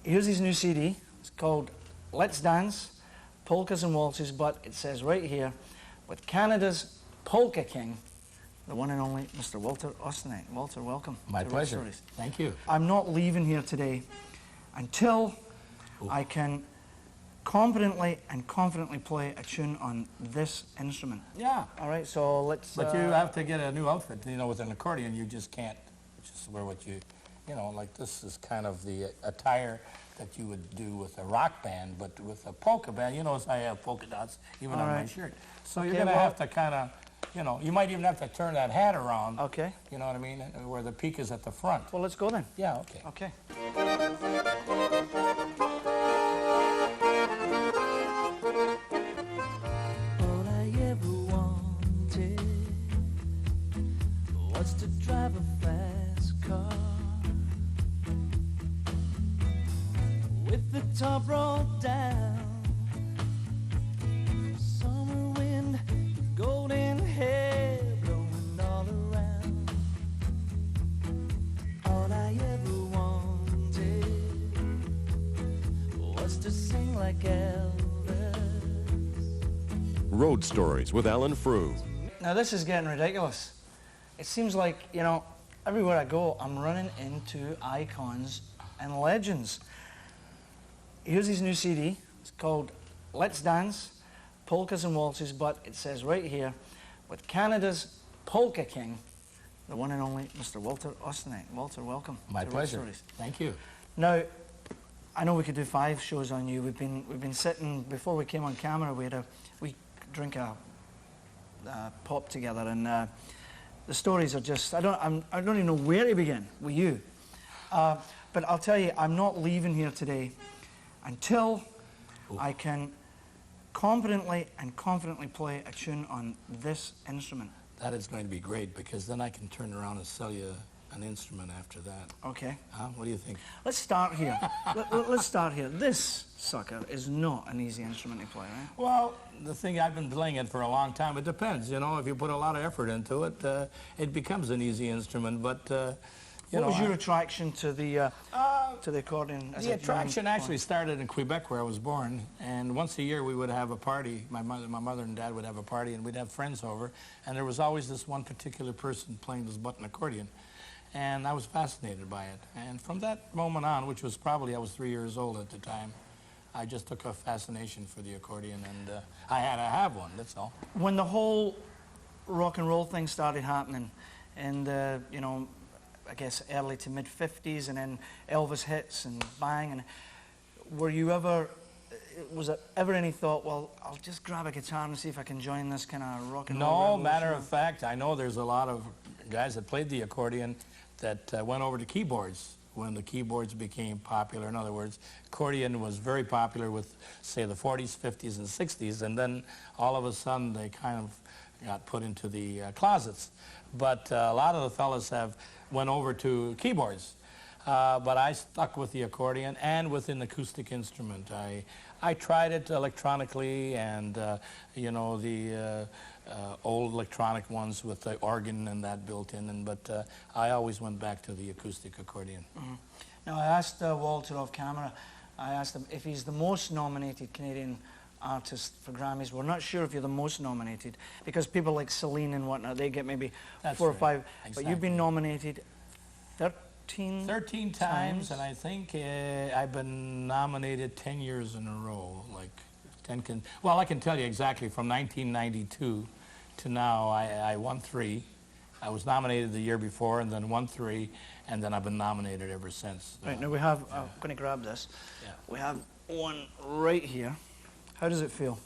Here's his new CD. It's called Let's Dance, Polkas and Waltzes, but it says right here, with Canada's Polka King, the one and only Mr. Walter Ostinek. Walter, welcome. My pleasure. Thank you. I'm not leaving here today until I can competently and confidently play a tune on this instrument. Yeah. All right, so let's... But you have to get a new outfit. You know, with an accordion, you just can't just wear what you know, like this is kind of the attire that you would do with a rock band, but with a polka band, you notice I have polka dots even on my shirt. So you're going to have to kind of, you know, you might even have to turn that hat around. Okay. You know what I mean? Where the peak is at the front. Well, let's go then. Yeah, okay. Okay. All I ever wanted was to drive a fast car with the top rolled down, summer wind, golden hair blowing all around. All I ever wanted was to sing like Elvis. Road Stories with Allan Frew. Now this is getting ridiculous. It seems like, you know, everywhere I go, I'm running into icons and legends. Here's his new CD. It's called Let's Dance, Polkas and Waltzes, but it says right here, with Canada's Polka King, the one and only Mr. Walter Ostinek. Walter, welcome. My to pleasure. Road Stories. Thank you. Now, I know we could do 5 shows on you. We've been sitting before we came on camera. We drink a pop together, and the stories are just I don't even know where to begin with you. But I'll tell you, I'm not leaving here today until I can competently and confidently play a tune on this instrument. That is going to be great, because then I can turn around and sell you an instrument after that. Okay. Huh? What do you think? Let's start here. Let's start here. This sucker is not an easy instrument to play, right? Well, the thing, I've been playing it for a long time. It depends, you know. If you put a lot of effort into it, it becomes an easy instrument. But what was your attraction to the accordion? As the attraction actually started in Quebec, where I was born. And once a year we would have a party. My mother and dad would have a party, and we'd have friends over. And there was always this one particular person playing this button accordion. And I was fascinated by it. And from that moment on, which was probably, I was 3 years old at the time, I just took a fascination for the accordion, and I had to have one, that's all. When the whole rock and roll thing started happening, and you know, I guess early to mid 50s, and then Elvis hits and bang, and was it ever any thought, well, I'll just grab a guitar and see if I can join this kind of rock and roll? No, matter of fact, I know there's a lot of guys that played the accordion that went over to keyboards when the keyboards became popular. In other words, accordion was very popular with, say, the 40s, 50s, and 60s, and then all of a sudden they kind of got put into the closets. But a lot of the fellas went over to keyboards. But I stuck with the accordion and with an acoustic instrument. I tried it electronically, and you know, the old electronic ones with the organ and that built in, but I always went back to the acoustic accordion. Mm-hmm. Now, I asked Walter off camera, I asked him if he's the most nominated Canadian artist for Grammys. We're not sure if you're the most nominated, because people like Celine and whatnot, they get maybe 4 or 5, exactly. But you've been nominated 13 times, and I think I've been nominated 10 years in a row, like 10 well, I can tell you exactly, from 1992 to now, I won 3. I was nominated the year before, and then won 3, and then I've been nominated ever since. Right, now we have, I'm going to grab this. Yeah. We have one right here. How does it feel?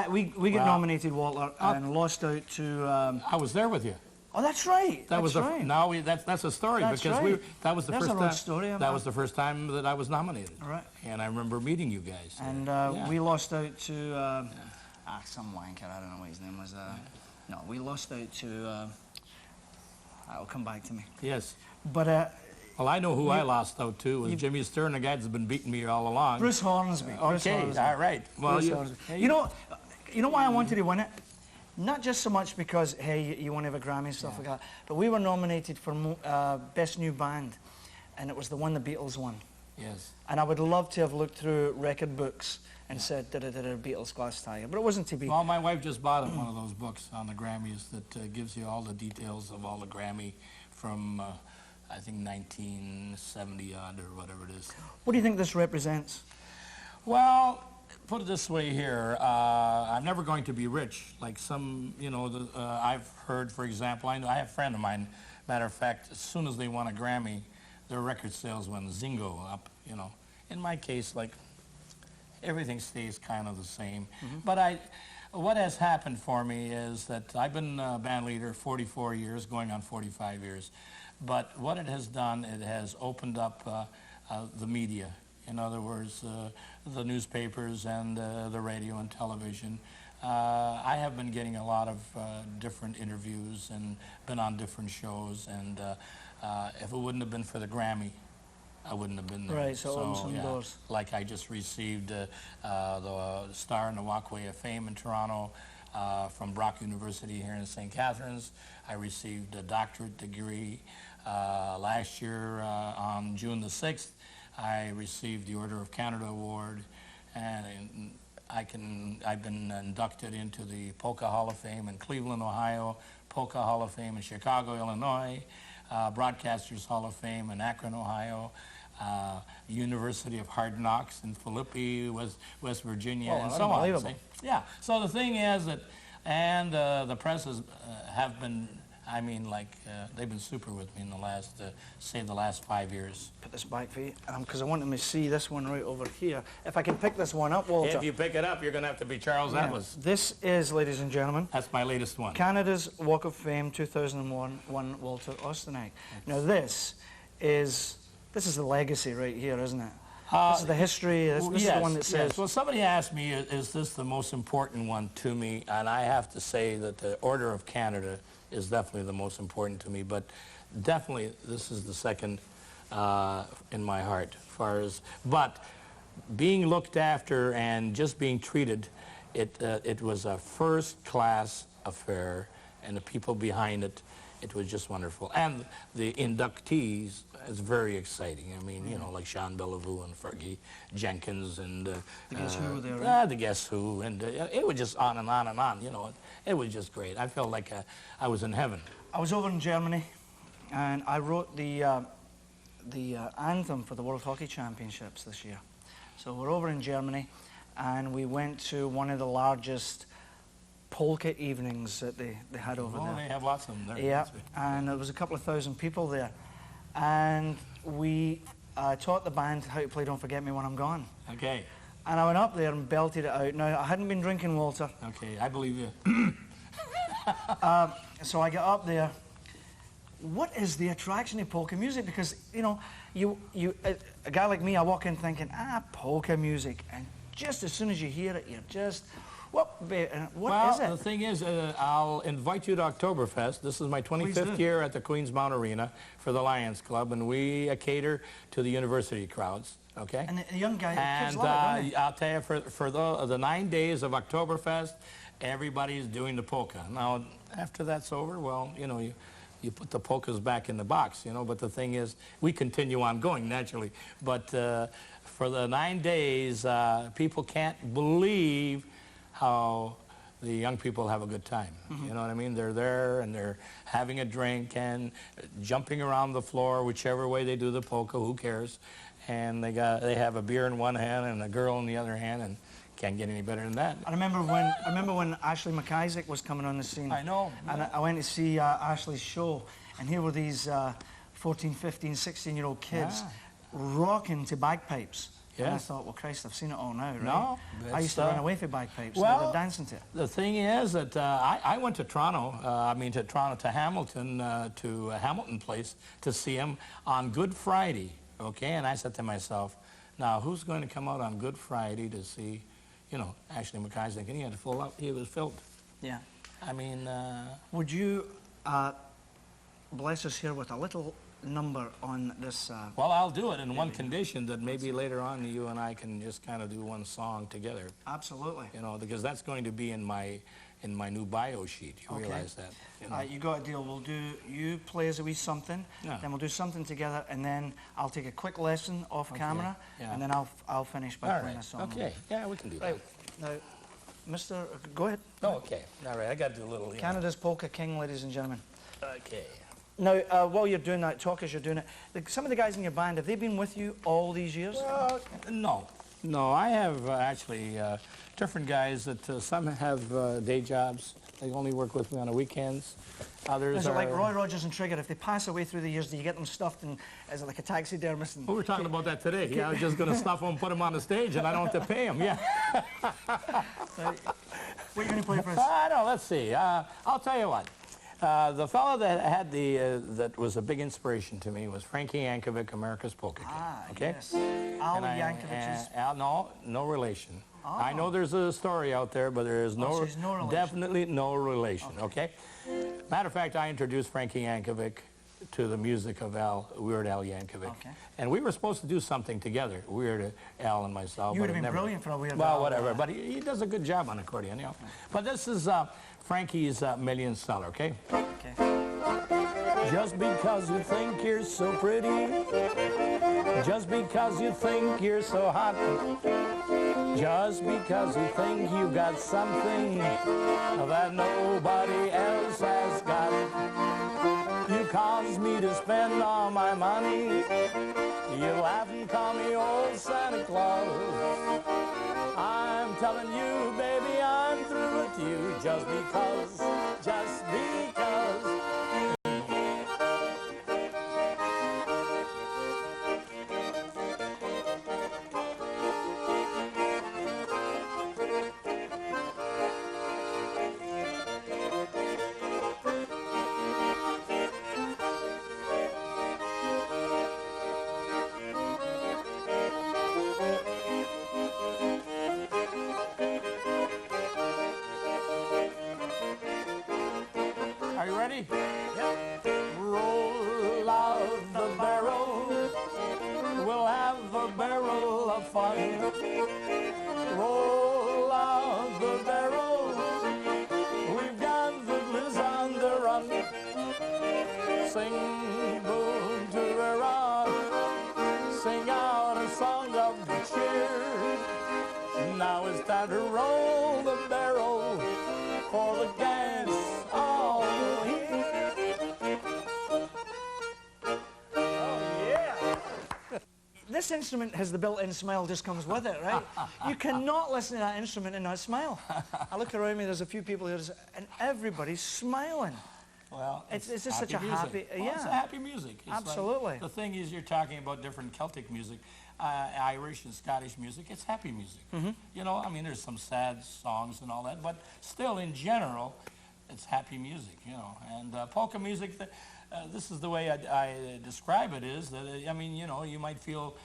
We get nominated, Walter, and lost out to... I was there with you. Oh, that's right. That's a story, that's because right. that was the That's first a road time. story. That was the first time that I was nominated. All right. And I remember meeting you guys. And yeah. we lost out to some wanker. I don't know what his name was. No, we lost out to. It'll come back to me. Yes. But well, I know who I lost out to. It was Jimmy Stern, the guy that's been beating me all along. Bruce Hornsby. Okay. All right. Well, you know why I wanted to win it? Not just so much because, hey, you want to have a Grammy and stuff like that, but we were nominated for Best New Band, and it was the one the Beatles won. Yes. And I would love to have looked through record books and said, did a Beatles glass tiger, but it wasn't to be. Well, my wife just bought one of those books on the Grammys that gives you all the details of all the Grammy from, I think, 1970 odd or whatever it is. What do you think this represents? Well, put it this way here, I'm never going to be rich like some, you know, I've heard, for example, I have a friend of mine, matter of fact, as soon as they won a Grammy, their record sales went zingo up, you know. In my case, like, everything stays kind of the same. But what has happened for me is that I've been a band leader 44 years, going on 45 years. But what it has done, it has opened up the media. In other words, the newspapers and the radio and television. I have been getting a lot of different interviews and been on different shows. And if it wouldn't have been for the Grammy, I wouldn't have been there. Right, so it opened some doors. Like I just received the Star in the Walkway of Fame in Toronto from Brock University here in St. Catharines. I received a doctorate degree last year on June the 6th. I received the Order of Canada Award, and I've been inducted into the Polka Hall of Fame in Cleveland, Ohio, Polka Hall of Fame in Chicago, Illinois, Broadcasters Hall of Fame in Akron, Ohio, University of Hard Knocks in Philippi, West Virginia, and so on. See? Yeah. So the thing is that, and the presses have been, I mean, like, they've been super with me in the last, say, the last 5 years. Put this back for you, because I want them to see this one right over here. If I can pick this one up, Walter. If you pick it up, you're going to have to be Charles Atlas. This is, ladies and gentlemen, That's my latest one. Canada's Walk of Fame 2001 Walter Ostinek. Now this is the legacy right here, isn't it? This is the history. This is the one that says. Yes. Well, somebody asked me, is this the most important one to me? And I have to say that the Order of Canada is definitely the most important to me. But definitely, this is the second in my heart. But being looked after and just being treated, it was a first-class affair, and the people behind it, it was just wonderful. And the inductees is very exciting. I mean, you know, like Sean Bellevue and Fergie Jenkins and the Guess Who were there, right? The Guess Who, and it was just on and on and on. You know, it was just great. I felt like I was in heaven. I was over in Germany, and I wrote the anthem for the World Hockey Championships this year. So we're over in Germany, and we went to one of the largest polka evenings that they had over there. Oh, they have lots of them there. Yeah, and there was a couple of thousand people there. And we taught the band how to play Don't Forget Me When I'm Gone. Okay. And I went up there and belted it out. Now, I hadn't been drinking, Walter. Okay, I believe you. So I got up there. What is the attraction of polka music? Because, you know, a guy like me, I walk in thinking, polka music. And just as soon as you hear it, you're just, what is it? Well, the thing is, I'll invite you to Oktoberfest. This is my 25th year at the Queens Mount Arena for the Lions Club, and we cater to the university crowds, okay? And the young guy, and kids love it, don't they? I'll tell you, for the 9 days of Oktoberfest, everybody's doing the polka. Now, after that's over, well, you know, you put the polkas back in the box, you know, but the thing is, we continue on going, naturally. But for the 9 days, people can't believe how the young people have a good time. You know what I mean? They're there and they're having a drink and jumping around the floor, whichever way they do the polka, who cares? And they have a beer in one hand and a girl in the other hand, and can't get any better than that. I remember when Ashley McIsaac was coming on the scene. I know. And I went to see Ashley's show, and here were these 14, 15, 16-year-old kids rocking to bagpipes. Yes. And I thought, well, Christ, I've seen it all now, right? No. I used to run away for bagpipes. Well, and they're dancing to it. The thing is that I went to Toronto, to Hamilton, to Hamilton Place to see him on Good Friday, okay? And I said to myself, now, who's going to come out on Good Friday to see, you know, Ashley McIsaac? And he had he was filled. Yeah. I mean... Would you bless us here with a little number on this? Well, I'll do it in one condition, that maybe later on you and I can just kind of do one song together. Absolutely. You know, because that's going to be in my in my new bio sheet. You Okay. realize that? You know? You got a deal. We'll do, you play as a wee something, Yeah. then we'll do something together, and then I'll take a quick lesson off camera, yeah. and then I'll finish by All playing right. a song. Okay. Yeah, we can do that. Right. Now, Mr. Go ahead. Oh, okay. All right. I got to do a little. Canada's Polka King, ladies and gentlemen. Okay. Now, while you're doing that, talk as you're doing it, some of the guys in your band, have they been with you all these years? No. No, I have actually different guys that some have day jobs. They only work with me on the weekends. Others Is it are... like Roy Rogers and Trigger? If they pass away through the years, do you get them stuffed and is it like a taxidermist? And We were talking about that today. Yeah, I was just going to stuff them and put them on the stage, and I don't have to pay them. Yeah. What are you going to play for us? I know. Let's see. I'll tell you what. The fellow that had that was a big inspiration to me was Frankie Yankovic, America's Polka King. Okay. Yes. Al Yankovic's. No relation. I know there's a story out there, but there is so he's no relation. definitely no relation. Okay. Matter of fact, I introduced Frankie Yankovic to the music of Weird Al Yankovic. Okay. And we were supposed to do something together, Weird Al and myself. You would but have it been never- brilliant for a Weird Al. Well, whatever. But he does a good job on accordion, you know. But this is Frankie's million seller, okay? Okay. Just because you think you're so pretty, just because you think you're so hot, just because you think you got something that nobody else has got. You cause me to spend all my money. You laugh and call me old Santa Claus. I'm telling you, baby, I'm through with you just because, just because. Are you ready? Yep. Roll out the barrel. We'll have a barrel of fun. Roll out the barrel. We've got the blues on the run. Sing boom to the rock. Sing out a song of cheer. Now it's time to roll the barrel for the gas. This instrument has the built-in smile, just comes with it, right? You cannot listen to that instrument and not smile. I look around me, there's a few people here, and everybody's smiling. Well, It's just such a music. happy, Well, yeah. it's a happy music. It's Absolutely. Like, the thing is, you're talking about different Celtic music, Irish and Scottish music. It's happy music. You know, I mean, there's some sad songs and all that, but still, in general, it's happy music. You know, and polka music. This is the way I describe it. Is that I mean, you know, you might feel.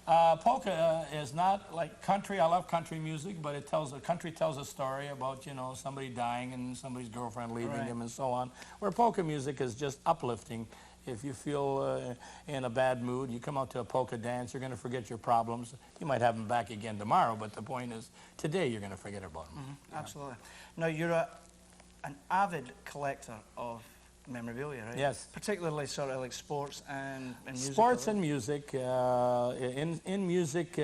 Polka is not like country. I love country music, but country tells a story about, you know, somebody dying and somebody's girlfriend leaving Right. him and so on. Where polka music is just uplifting. If you feel in a bad mood, you come out to a polka dance, you're going to forget your problems. You might have them back again tomorrow, but the point is, today you're going to forget about them. Absolutely. Now, you're an avid collector of memorabilia, right? Yes. Particularly sort of like sports and music. Sports and music. In music,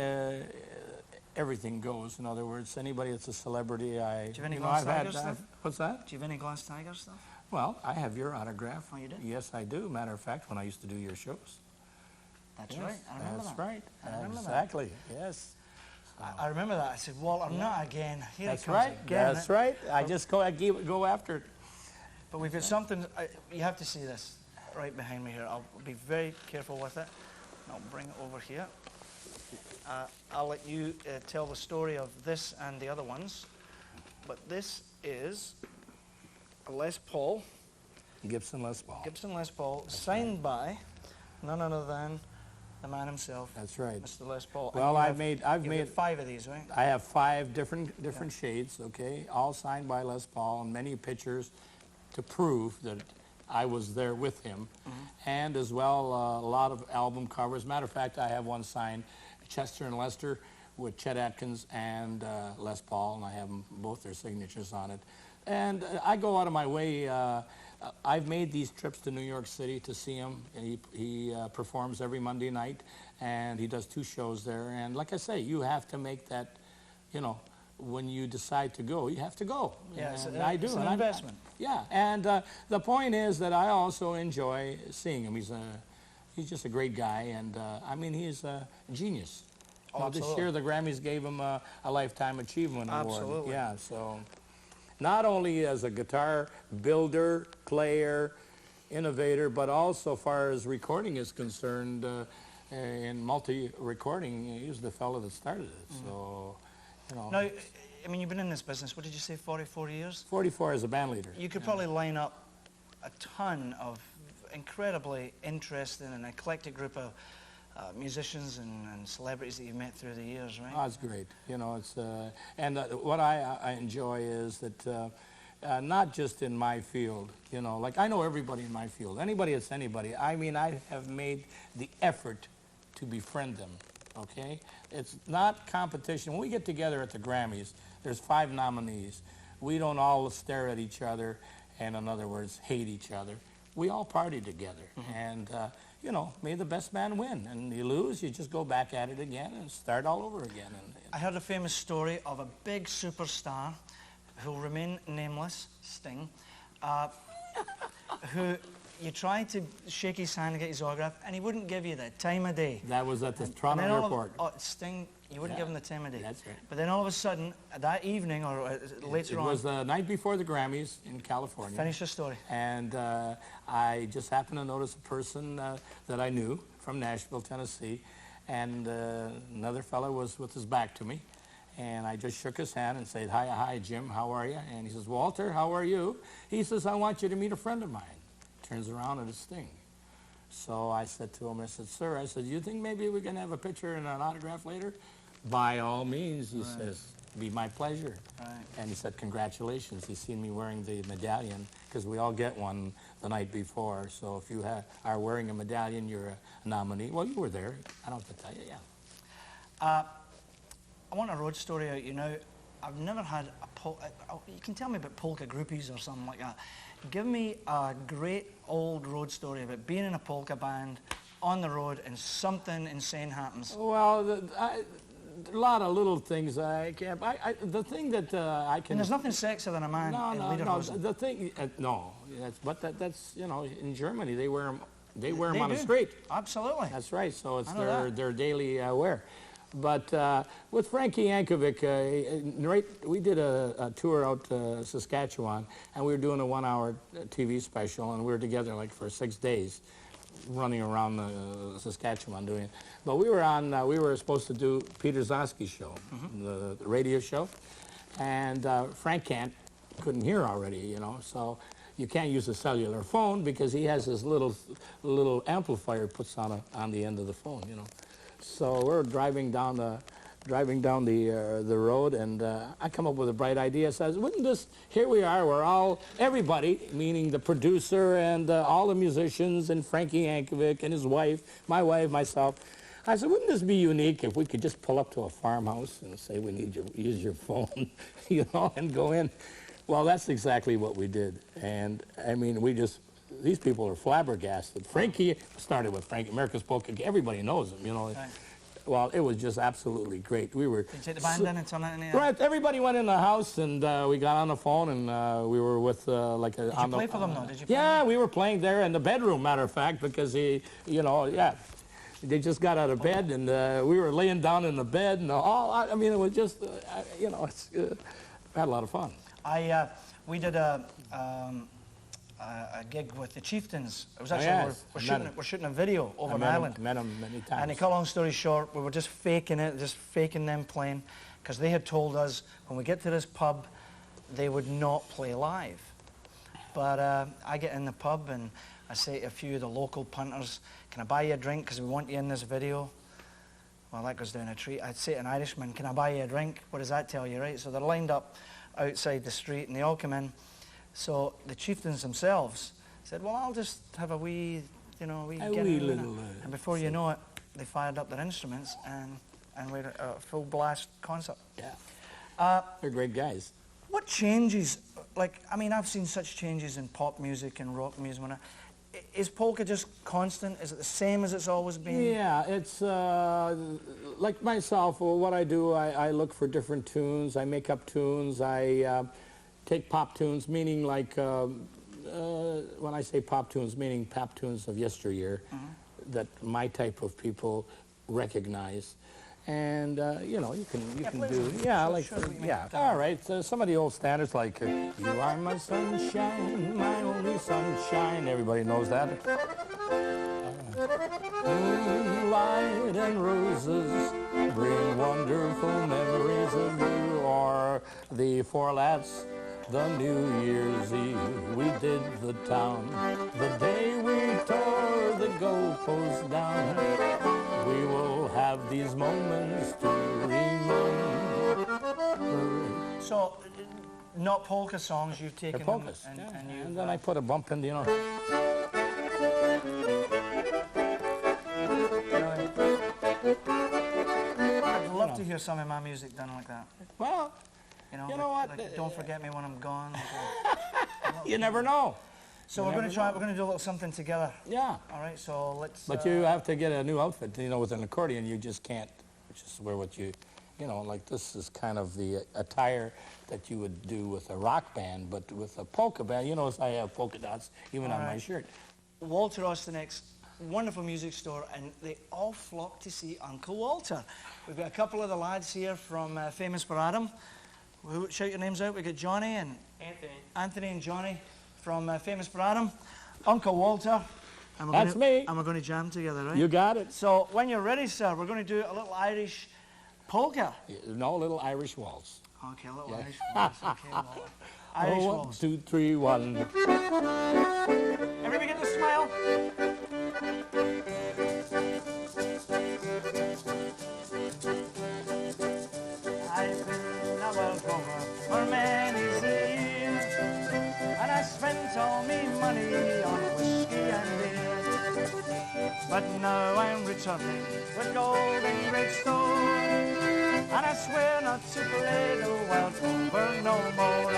everything goes. In other words, anybody that's a celebrity, Do you have any you Glass I've had. Tiger stuff? What's that? Do you have any Glass Tiger stuff? Well, I have your autograph. Oh, you do? Yes, I do. Matter of fact, when I used to do your shows. That's Yes, right. I remember that's that. right. I remember that. Exactly. Yes. I remember that. I said, Walter, not again. Here That's he comes right. again. That's right. I just go after it. But we've got something, you have to see this right behind me here. I'll be very careful with it. I'll bring it over here. I'll let you tell the story of this and the other ones. But this is a Les Paul, Gibson Les Paul. Gibson Les Paul, signed by none other than the man himself, That's right. Mr. Les Paul. Well, And I've you've made got 5 of these, right? I have 5 different shades, okay, all signed by Les Paul, and many pictures to prove that I was there with him, and as well a lot of album covers. Matter of fact, I have one signed, Chester and Lester, with Chet Atkins and Les Paul, and I have both their signatures on it. And I go out of my way. I've made these trips to New York City to see him. And he performs every Monday night, and he does 2 shows there. And like I say, you have to make that, you know, when you decide to go, you have to go. Yeah, and I do. It's an and investment. Yeah, and the point is that I also enjoy seeing him. He's just a great guy, and I mean, he's a genius. Oh, Well, this absolutely. year the Grammys gave him a Lifetime Achievement Award. Absolutely. Yeah, so not only as a guitar builder, player, innovator, but also far as recording is concerned, in multi-recording, he was the fellow that started it. So, you know, Now, I mean, you've been in this business, what did you say, 44 years? 44 as a band leader. You could probably line up a ton of incredibly interesting and eclectic group of musicians and celebrities that you've met through the years, right? Oh, it's great. You know, it's and what I enjoy is that not just in my field. You know, like I know everybody in my field. Anybody that's anybody. I mean, I have made the effort to befriend them. Okay, it's not competition. When we get together at the Grammys, there's 5 nominees. We don't all stare at each other and, in other words, hate each other. We all party together, and you know, may the best man win. And you lose, you just go back at it again and start all over again. I heard a famous story of a big superstar who will remain nameless, Sting, who you tried to shake his hand and get his autograph, and he wouldn't give you the time of day. That was at the And Toronto then all of- airport. oh, Sting, you wouldn't Yeah, give him the time of day. that's right. But then all of a sudden, that evening or later It on, was the night before the Grammys in California. finish the story. And I just happened to notice a person that I knew from Nashville, Tennessee, and another fellow was with his back to me. And I just shook his hand and said, hi, Jim, how are you? And he says, Walter, how are you? He says, I want you to meet a friend of mine. Turns around and it's Sting. So I said to him, I said, sir, I said, do you think maybe we can have a picture and an autograph later? By all means, he says, be my pleasure. Right. And he said, congratulations. He's seen me wearing the medallion, because we all get one the night before. So if you are wearing a medallion, you're a nominee. Well, you were there. I don't have to tell you, yeah. I want a road story out. You know, I've never had you can tell me about polka groupies or something like that. Give me a great old road story about being in a polka band on the road and something insane happens. Well, a lot of little things I can't. The thing that I can. And there's nothing sexier than a man in No. lederhosen. The thing, no. That's you know, in Germany they wear them. They wear They them on the do. street. Absolutely. That's right. So it's I know their daily wear. But with Frankie Yankovic, we did a tour out to Saskatchewan, and we were doing a 1-hour TV special, and we were together like for 6 days, running around Saskatchewan doing it. But we were supposed to do Peter Zosky's show, the radio show, and Frank couldn't hear already, you know, so you can't use a cellular phone because he has this little amplifier puts on the end of the phone, you know. So we're driving down the road, and I come up with a bright idea. Says, wouldn't this? Here we are. Everybody, meaning the producer and all the musicians, and Frankie Yankovic and his wife, my wife, myself. I said, wouldn't this be unique if we could just pull up to a farmhouse and say we need to use your phone, you know, and go in? Well, that's exactly what we did, and I mean, these people are flabbergasted. Frankie started with Frankie, America's Polka King. Everybody knows him, you know. Right. Well, it was just absolutely great. We were. Did you take the band in and turn it into Right. Everybody went in the house, and we got on the phone, and we were with like a. Did you play for them though? Did you? Play Yeah, them? we were playing there in the bedroom. Matter of fact, because he, you know, yeah, they just got out of bed, and we were laying down in the bed, and all. I mean, it was just, you know, we had a lot of fun. We did a gig with the Chieftains. It was actually yes. we're shooting a video over in Ireland. Met him many times. And to cut a long story short, we were just faking it, just faking them playing, because they had told us when we get to this pub, they would not play live. But I get in the pub and I say to a few of the local punters, can I buy you a drink because we want you in this video? Well, that goes down a treat. I'd say to an Irishman, can I buy you a drink? What does that tell you, right? So they're lined up outside the street and they all come in. So the Chieftains themselves said, well, I'll just have a wee, you know, A wee little, and before you know it, they fired up their instruments and we had a full blast concert. Yeah. They're great guys. What changes like, I mean, I've seen such changes in pop music and rock music. Is polka just constant? Is it the same as it's always been? Yeah, it's like myself, well, what I do, I look for different tunes, I make up tunes, I take pop tunes, meaning like, when I say pop tunes, meaning pop tunes of yesteryear, that my type of people recognize. And you know, you can do, yeah, like, yeah, all right. So some of the old standards like, you are my sunshine, my only sunshine. Everybody knows that. Moonlight and roses bring wonderful memories of you. Or the Four Lads, the New Year's Eve, we did the town. The day we tore the goalpost down. We will have these moments to remember. So, not polka songs, you've taken They're polkas, them yeah. And then I put a bump in, you know. I'd love to hear some of my music done like that. Well, you know like, what? Like, Don't Forget Me When I'm Gone. You never know. So we're going to try. We're going to do a little something together. Yeah. All right. So let's. But you have to get a new outfit. You know, with an accordion, you just can't just wear what you know, like this is kind of the attire that you would do with a rock band, but with a polka band, you know, I have polka dots even on my shirt. Walter Ostinek's wonderful music store, and they all flock to see Uncle Walter. We've got a couple of the lads here from Famous for Adam. Shout your names out. We've got Johnny and Anthony and Johnny from Famous for Adam. Uncle Walter. That's me. And we're going to jam together, right? You got it. So when you're ready, sir, we're going to do a little Irish polka. No, little Irish waltz. Okay, a little Irish waltz. Okay, Walter. Irish waltz. 1, 2, 3, 1. Everybody get the smile. I've been a world rover for many years, and I spent all me money on whiskey and beer. But now I'm returning with gold and great store, and I swear not to play the world over no more.